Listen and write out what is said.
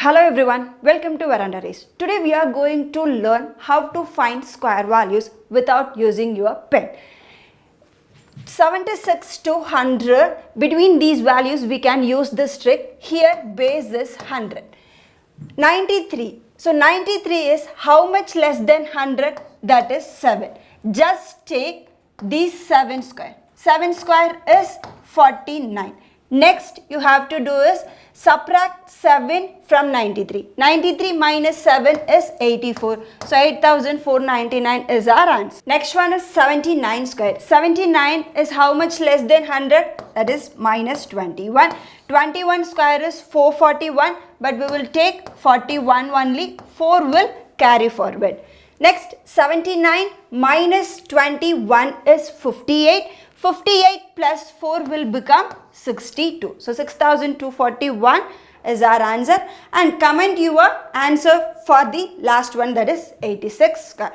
Hello everyone, welcome to Veranda race. Today we are going to learn how to find square values without using your pen. 76 to 100, between these values we can use this trick. Here base is 100. 93, so 93 is how much less than 100? That is 7. Just take these 7 square. 7 square is 49. Next you have to do is subtract 7 from 93. 93 minus 7 is 84. So 8499 is our answer. Next one is 79 square. 79 is how much less than 100? That is minus 21. 21 square is 441, but we will take 41 only. 4 will carry forward. Next 79 minus 21 is 58. 58 plus 4 will become 62. So 6241 is our answer, and comment your answer for the last one, that is 86 square.